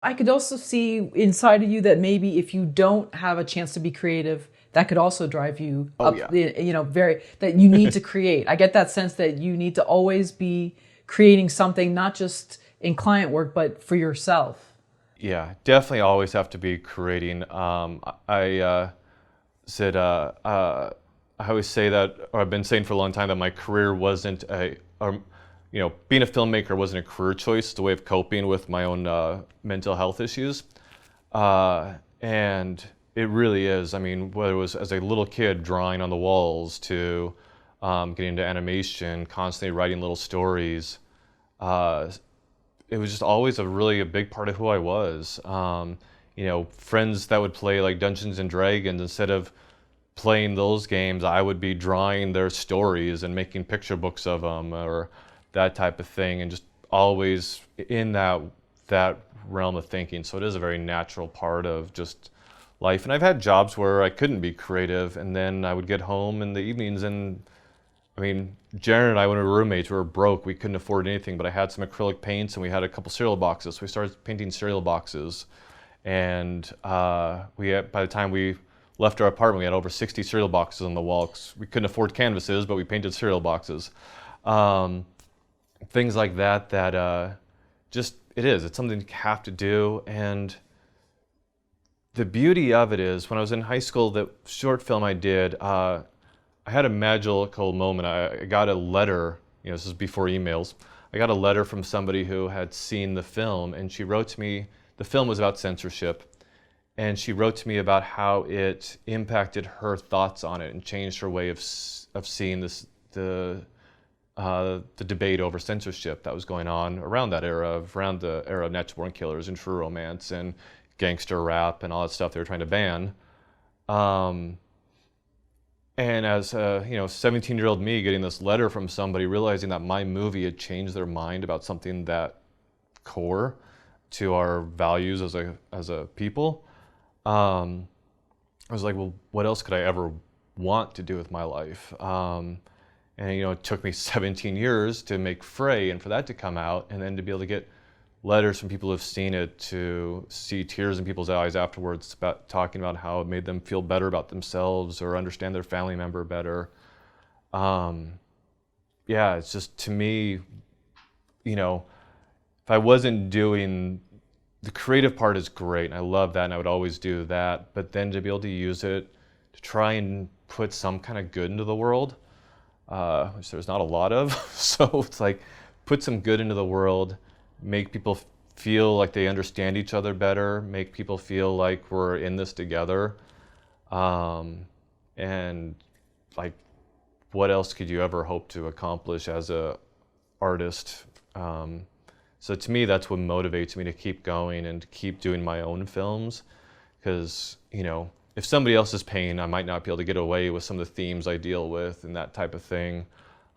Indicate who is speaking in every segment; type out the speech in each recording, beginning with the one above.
Speaker 1: I could also see inside of you that maybe if you don't have a chance to be creative, that could also drive you
Speaker 2: Oh
Speaker 1: up,
Speaker 2: yeah.
Speaker 1: very, that you need to create. I get that sense that you need to always be creating something, not just in client work, but for yourself.
Speaker 2: Yeah, definitely always have to be creating. I said, I always say that, or I've been saying for a long time that my career wasn't being a filmmaker wasn't a career choice, it's a way of coping with my own mental health issues. And it really is. I mean, whether it was as a little kid drawing on the walls to getting into animation, constantly writing little stories, uh, it was just always a big part of who I was. Friends that would play like Dungeons and Dragons, instead of playing those games, I would be drawing their stories and making picture books of them or that type of thing, and just always in that realm of thinking. So it is a very natural part of just life. And I've had jobs where I couldn't be creative, and then I would get home in the evenings and I mean, Jared and I, when we were roommates, we were broke. We couldn't afford anything, but I had some acrylic paints and we had a couple cereal boxes. So we started painting cereal boxes. And by the time we left our apartment, we had over 60 cereal boxes on the wall. 'Cause we couldn't afford canvases, but we painted cereal boxes. Um, Things like that, it's something you have to do. And the beauty of it is, when I was in high school, the short film I did, I had a magical moment. I got a letter, this is before emails. I got a letter from somebody who had seen the film, and she wrote to me. The film was about censorship, and she wrote to me about how it impacted her thoughts on it and changed her way of seeing the debate over censorship that was going on around the era of natural born killers and true romance and gangster rap and all that stuff they were trying to ban. Um, and as a 17-year-old me getting this letter from somebody, realizing that my movie had changed their mind about something that core to our values as a people, I was like, well, what else could I ever want to do with my life? And it took me 17 years to make Frey, and for that to come out, and then to be able to get letters from people who've seen it, to see tears in people's eyes afterwards about talking about how it made them feel better about themselves or understand their family member better. Um, yeah, it's just, to me, if I wasn't doing the creative part is great, and I love that, and I would always do that. But then to be able to use it to try and put some kind of good into the world, which there's not a lot of. So it's like, put some good into the world, make people feel like they understand each other better, make people feel like we're in this together. And like, what else could you ever hope to accomplish as a artist? So to me, that's what motivates me to keep going and to keep doing my own films. Because, if somebody else is paying, I might not be able to get away with some of the themes I deal with and that type of thing.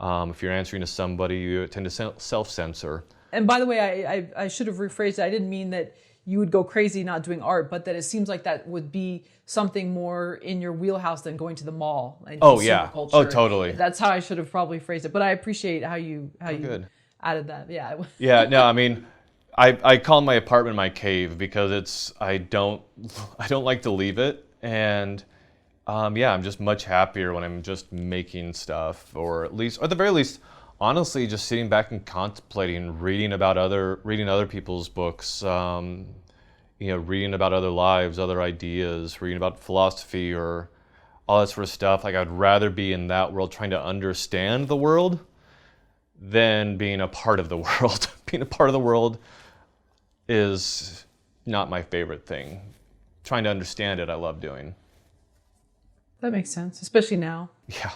Speaker 2: If you're answering to somebody, you tend to self-censor.
Speaker 1: And by the way, I should have rephrased it. I didn't mean that you would go crazy not doing art, but that it seems like that would be something more in your wheelhouse than going to the mall and
Speaker 2: Oh
Speaker 1: consumer
Speaker 2: yeah. Oh
Speaker 1: culture.
Speaker 2: totally.
Speaker 1: That's how I should have probably phrased it. But I appreciate how you
Speaker 2: Oh good.
Speaker 1: added that. Yeah.
Speaker 2: Yeah, no, I mean, I call my apartment my cave because I don't like to leave it, and yeah, I'm just much happier when I'm just making stuff, or at the very least, honestly, just sitting back and contemplating, reading other people's books, reading about other lives, other ideas, reading about philosophy or all that sort of stuff. Like, I'd rather be in that world trying to understand the world than being a part of the world. Being a part of the world is not my favorite thing. Trying to understand it, I love doing.
Speaker 1: That makes sense, especially now.
Speaker 2: Yeah.